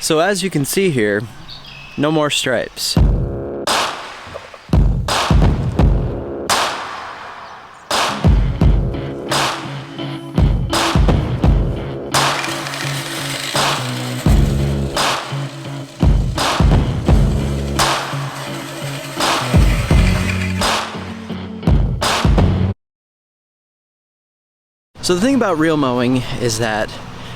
So as you can see here, no more stripes. So the thing about reel mowing is that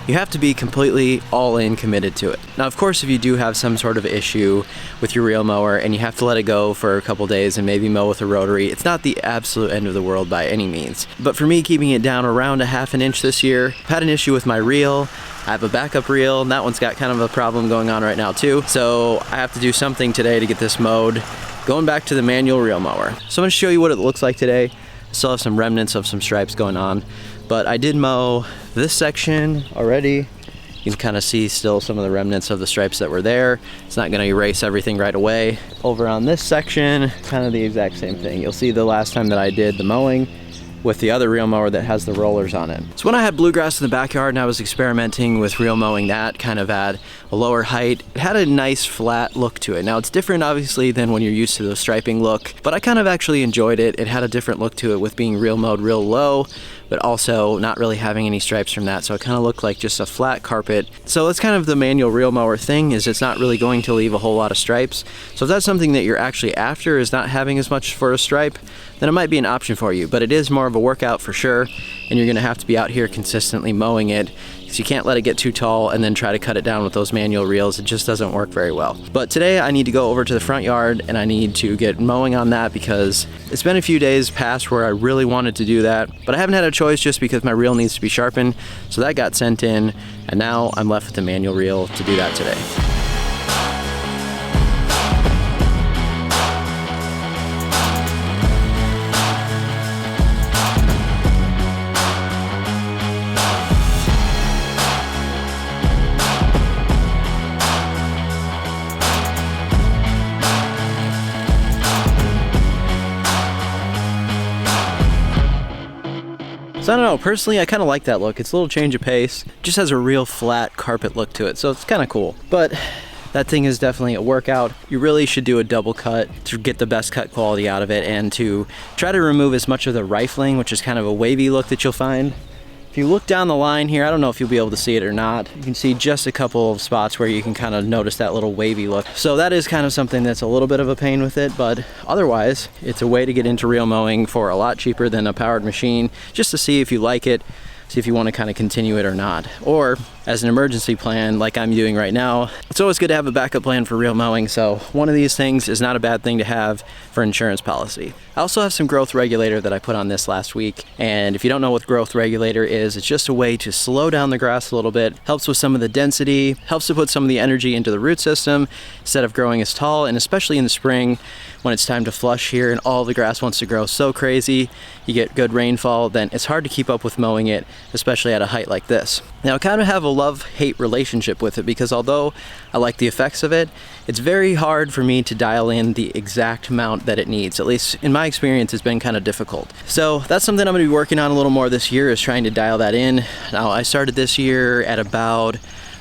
you have to be completely all in committed to it. Now of course if you do have some sort of issue with your reel mower and you have to let it go for a couple days and maybe mow with a rotary, it's not the absolute end of the world by any means. But for me, keeping it down around a ½ inch this year, I've had an issue with my reel. I have a backup reel and that one's got kind of a problem going on right now too. So I have to do something today to get this mowed, going back to the manual reel mower. So I'm gonna show you what it looks like today. I still have some remnants of some stripes going on, but I did mow this section already. You can kind of see still some of the remnants of the stripes that were there. It's not gonna erase everything right away. Over on this section, kind of the exact same thing. You'll see the last time that I did the mowing with the other reel mower that has the rollers on it. So when I had Bluegrass in the backyard and I was experimenting with reel mowing that kind of at a lower height, it had a nice flat look to it. Now it's different obviously than when you're used to the striping look, but I kind of actually enjoyed it. It had a different look to it with being reel mowed real low, but also not really having any stripes from that. So it kind of looked like just a flat carpet. So that's kind of the manual reel mower thing, is it's not really going to leave a whole lot of stripes. So if that's something that you're actually after, is not having as much for a stripe, then it might be an option for you. But it is more of a workout for sure, and you're gonna have to be out here consistently mowing it, because you can't let it get too tall and then try to cut it down with those manual reels. It just doesn't work very well. But today I need to go over to the front yard and I need to get mowing on that, because it's been a few days past where I really wanted to do that, but I haven't had a choice just because my reel needs to be sharpened. So that got sent in, and now I'm left with the manual reel to do that today. So I don't know, personally I kind of like that look. It's a little change of pace. It just has a real flat carpet look to it, so it's kind of cool. But that thing is definitely a workout. You really should do a double cut to get the best cut quality out of it, and to try to remove as much of the rifling, which is kind of a wavy look that you'll find. If you look down the line here, I don't know if you'll be able to see it or not. You can see just a couple of spots where you can kind of notice that little wavy look. So that is kind of something that's a little bit of a pain with it, but otherwise, it's a way to get into reel mowing for a lot cheaper than a powered machine, just to see if you like it, see if you want to kind of continue it or not. Or as an emergency plan like I'm doing right now, it's always good to have a backup plan for reel mowing, so one of these things is not a bad thing to have for insurance policy. I also have some growth regulator that I put on this last week, and if you don't know what growth regulator is, it's just a way to slow down the grass a little bit, helps with some of the density, helps to put some of the energy into the root system instead of growing as tall, and especially in the spring when it's time to flush here and all the grass wants to grow so crazy, you get good rainfall, then it's hard to keep up with mowing it, especially at a height like this. Now I kind of have a love-hate relationship with it, because although I like the effects of it, it's very hard for me to dial in the exact amount that it needs. At least in my experience, it's been kind of difficult. So that's something I'm going to be working on a little more this year, is trying to dial that in. Now I started this year at about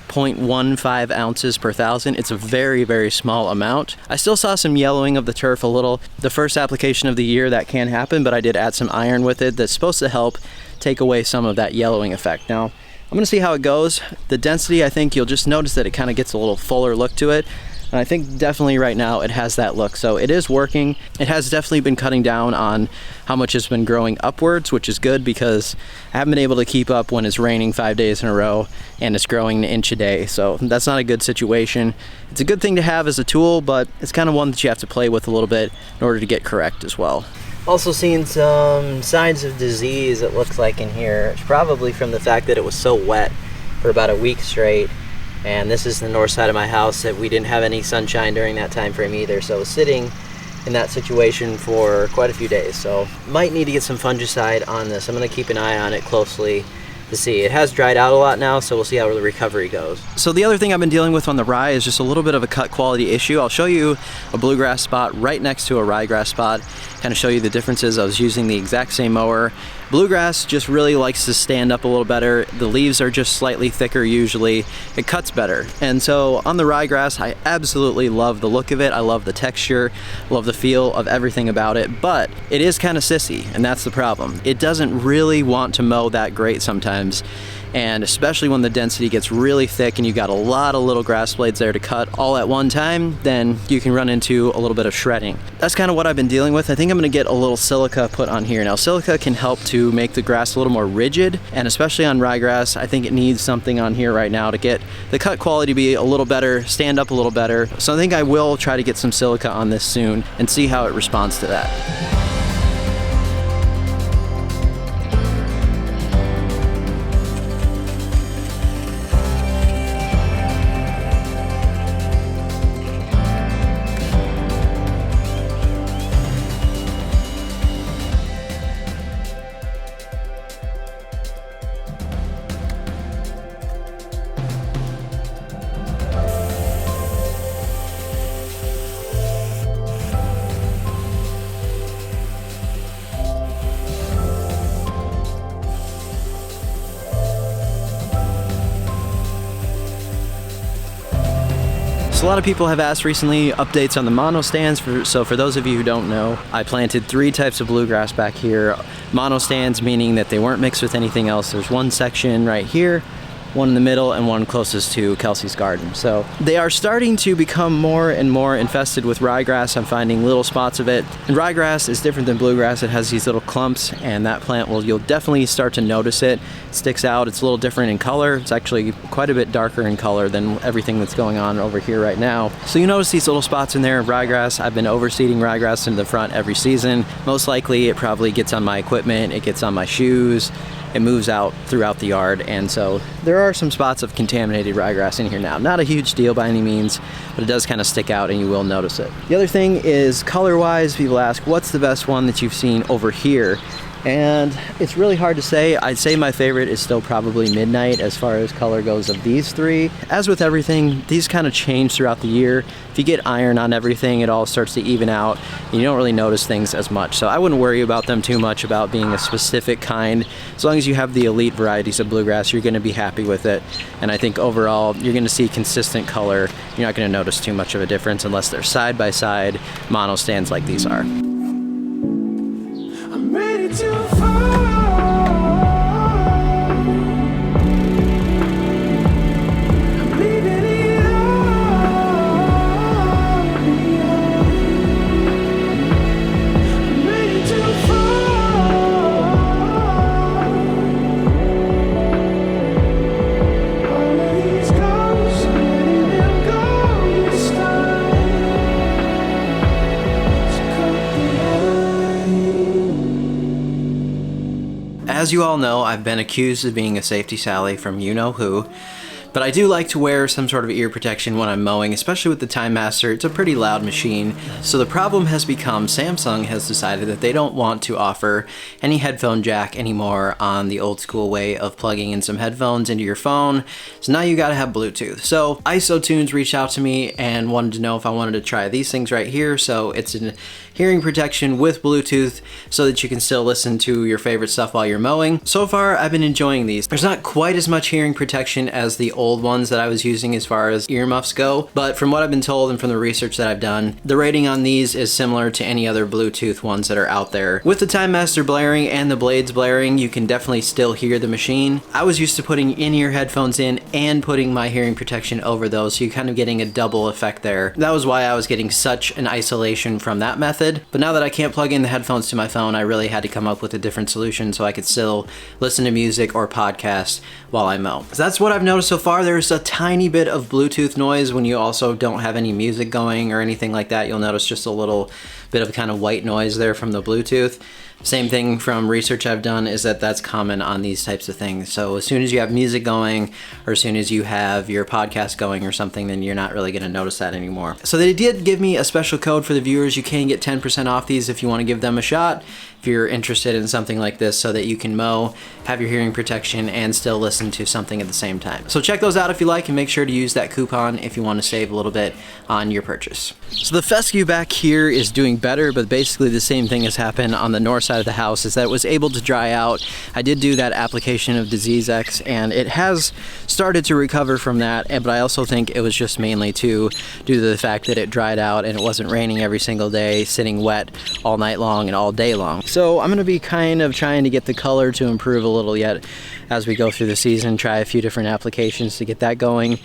0.15 ounces per thousand. It's a very, very small amount. I still saw some yellowing of the turf a little. The first application of the year, that can happen, but I did add some iron with it that's supposed to help take away some of that yellowing effect. Now, I'm gonna see how it goes. The density, I think you'll just notice that it kind of gets a little fuller look to it. And I think definitely right now it has that look. So it is working. It has definitely been cutting down on how much it's been growing upwards, which is good, because I haven't been able to keep up when it's raining 5 days in a row and it's growing an inch a day. So that's not a good situation. It's a good thing to have as a tool, but it's kind of one that you have to play with a little bit in order to get correct as well. Also seeing some signs of disease, it looks like, in here. It's probably from the fact that it was so wet for about a week straight. And this is the north side of my house that we didn't have any sunshine during that time frame either. So it was sitting in that situation for quite a few days. So might need to get some fungicide on this. I'm gonna keep an eye on it closely to see. It has dried out a lot now, so we'll see how the recovery goes. So the other thing I've been dealing with on the rye is just a little bit of a cut quality issue. I'll show you a bluegrass spot right next to a ryegrass spot, kind of show you the differences. I was using the exact same mower Bluegrass just really likes to stand up a little better. The leaves are just slightly thicker usually. It cuts better. And so on the ryegrass, I absolutely love the look of it. I love the texture, love the feel of everything about it, but it is kind of sissy, and that's the problem. It doesn't really want to mow that great sometimes. And especially when the density gets really thick and you got a lot of little grass blades there to cut all at one time, then you can run into a little bit of shredding. That's kind of what I've been dealing with. I think I'm gonna get a little silica put on here. Now, silica can help to make the grass a little more rigid, and especially on ryegrass, I think it needs something on here right now to get the cut quality to be a little better, stand up a little better. So I think I will try to get some silica on this soon and see how it responds to that. So a lot of people have asked recently updates on the monostands. So for those of you who don't know, I planted 3 types of bluegrass back here. Monostands meaning that they weren't mixed with anything else. There's one section right here, one in the middle, and one closest to Kelsey's garden. So they are starting to become more and more infested with ryegrass. I'm finding little spots of it. And ryegrass is different than bluegrass. It has these little clumps, and that plant you'll definitely start to notice it. It sticks out. It's a little different in color. It's actually quite a bit darker in color than everything that's going on over here right now. So you notice these little spots in there of ryegrass. I've been overseeding ryegrass into the front every season. Most likely it probably gets on my equipment, it gets on my shoes, it moves out throughout the yard, and so there are some spots of contaminated ryegrass in here now. Not a huge deal by any means, but it does kind of stick out and you will notice it. The other thing is color-wise, people ask, what's the best one that you've seen over here? And it's really hard to say. I'd say my favorite is still probably Midnight as far as color goes of these 3. As with everything, these kind of change throughout the year. If you get iron on everything, it all starts to even out. You don't really notice things as much. So I wouldn't worry about them too much about being a specific kind. As long as you have the elite varieties of bluegrass, you're gonna be happy with it. And I think overall, you're gonna see consistent color. You're not gonna notice too much of a difference unless they're side by side monostands like these are. I'm ready to fall. I'm leaving it all behind. I'm ready to fall. All of these ghosts, I'm letting them go this time. So cut the line. As you all know, I've been accused of being a safety Sally from you-know-who, but I do like to wear some sort of ear protection when I'm mowing, especially with the Time Master. It's a pretty loud machine. So the problem has become Samsung has decided that they don't want to offer any headphone jack anymore on the old school way of plugging in some headphones into your phone. So now you gotta have Bluetooth. So IsoTunes reached out to me and wanted to know if I wanted to try these things right here. So it's an hearing protection with Bluetooth so that you can still listen to your favorite stuff while you're mowing. So far, I've been enjoying these. There's not quite as much hearing protection as the old ones that I was using as far as earmuffs go, but from what I've been told and from the research that I've done, the rating on these is similar to any other Bluetooth ones that are out there. With the Time Master blaring and the blades blaring, you can definitely still hear the machine. I was used to putting in-ear headphones in and putting my hearing protection over those, so you're kind of getting a double effect there. That was why I was getting such an isolation from that method. But now that I can't plug in the headphones to my phone, I really had to come up with a different solution so I could still listen to music or podcast while I mow. So that's what I've noticed so far. There's a tiny bit of Bluetooth noise when you also don't have any music going or anything like that. You'll notice just a little bit of kind of white noise there from the Bluetooth. Same thing from research I've done is that that's common on these types of things. So as soon as you have music going or as soon as you have your podcast going or something, then you're not really going to notice that anymore. So they did give me a special code for the viewers. You can get 10% off these if you want to give them a shot, if you're interested in something like this so that you can mow, have your hearing protection, and still listen to something at the same time. So check those out if you like, and make sure to use that coupon if you want to save a little bit on your purchase. So the fescue back here is doing better, but basically the same thing has happened on the north side side of the house is that it was able to dry out. I did do that application of Disease X, and it has started to recover from that, but I also think it was just mainly due to the fact that it dried out and it wasn't raining every single day, sitting wet all night long and all day long. So I'm going to be kind of trying to get the color to improve a little yet as we go through the season, try a few different applications to get that going.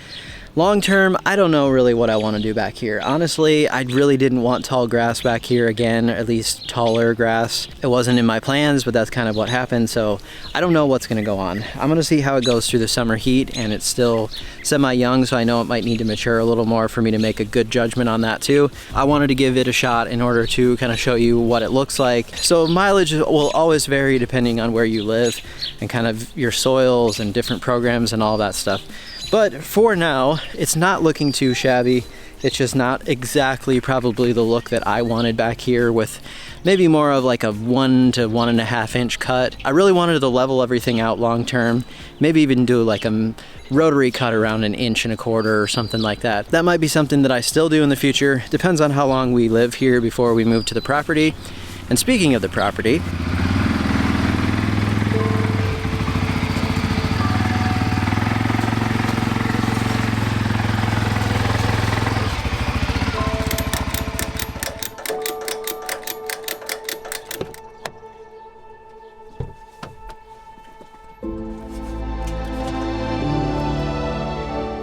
Long term, I don't know really what I want to do back here. Honestly, I really didn't want tall grass back here again, or at least taller grass. It wasn't in my plans, but that's kind of what happened, so I don't know what's going to go on. I'm going to see how it goes through the summer heat, and it's still semi-young, so I know it might need to mature a little more for me to make a good judgment on that too. I wanted to give it a shot in order to kind of show you what it looks like. So mileage will always vary depending on where you live and kind of your soils and different programs and all that stuff. But for now, it's not looking too shabby. It's just not exactly probably the look that I wanted back here, with maybe more of like a 1 to 1.5 inch cut. I really wanted to level everything out long term, maybe even do like a rotary cut around 1.25 inches or something like that. That might be something that I still do in the future. Depends on how long we live here before we move to the property. And speaking of the property,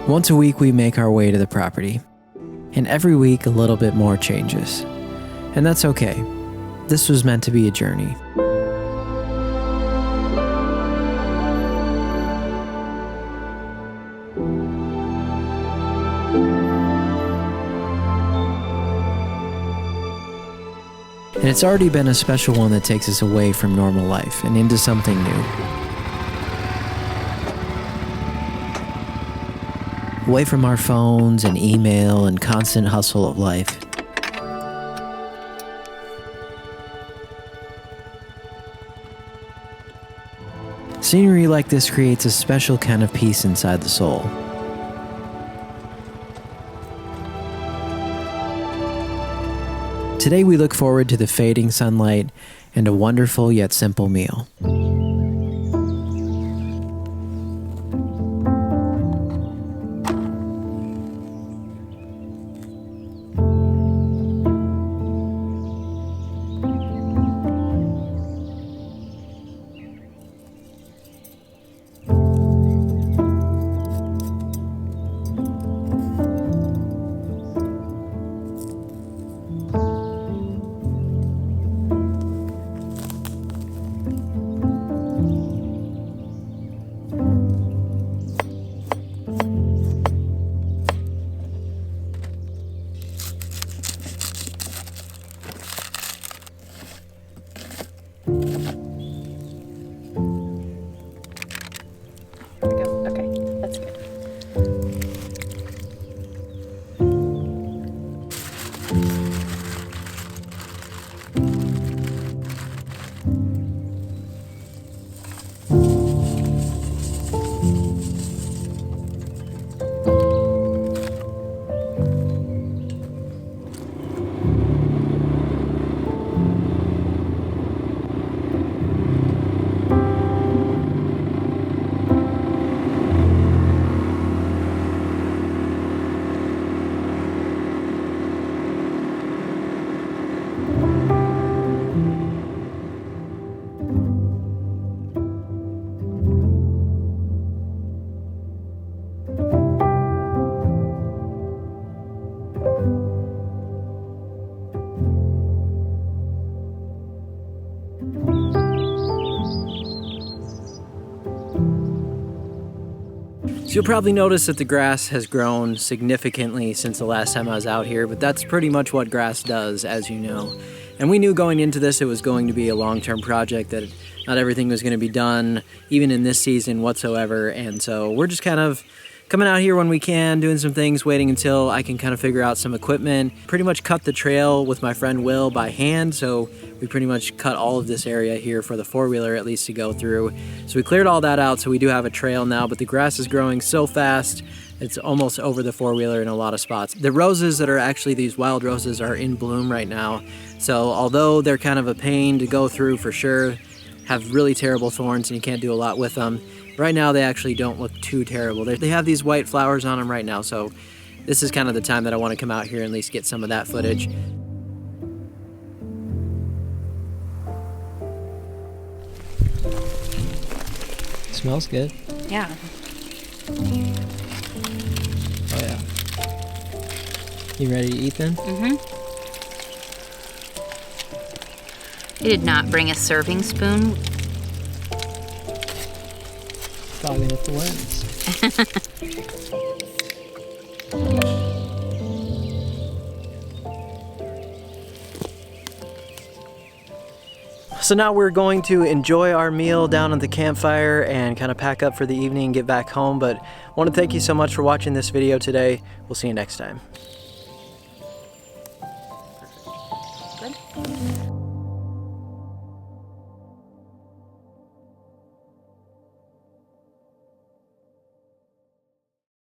once a week we make our way to the property, and every week a little bit more changes. And that's okay. This was meant to be a journey. And it's already been a special one that takes us away from normal life and into something new. Away from our phones and email and constant hustle of life. Scenery like this creates a special kind of peace inside the soul. Today we look forward to the fading sunlight and a wonderful yet simple meal. Okay, that's good. So you'll probably notice that the grass has grown significantly since the last time I was out here, but that's pretty much what grass does, as you know. And we knew going into this it was going to be a long-term project, that not everything was going to be done, even in this season whatsoever, and so we're just kind of coming out here when we can, doing some things, waiting until I can kind of figure out some equipment. Pretty much cut the trail with my friend Will by hand, so we pretty much cut all of this area here for the four-wheeler at least to go through. So we cleared all that out, so we do have a trail now, but the grass is growing so fast It's almost over the four-wheeler in a lot of spots. The roses that are actually these wild roses are in bloom right now. So although they're kind of a pain to go through for sure, have really terrible thorns and you can't do a lot with them, right now they actually don't look too terrible. They have these white flowers on them right now, so this is kind of the time that I want to come out here and at least get some of that footage. Smells good. Yeah. Oh yeah. You ready to eat then? Mm-hmm. You did not bring a serving spoon. Fogging up the lens. So now we're going to enjoy our meal down at the campfire and kind of pack up for the evening and get back home. But I want to thank you so much for watching this video today. We'll see you next time.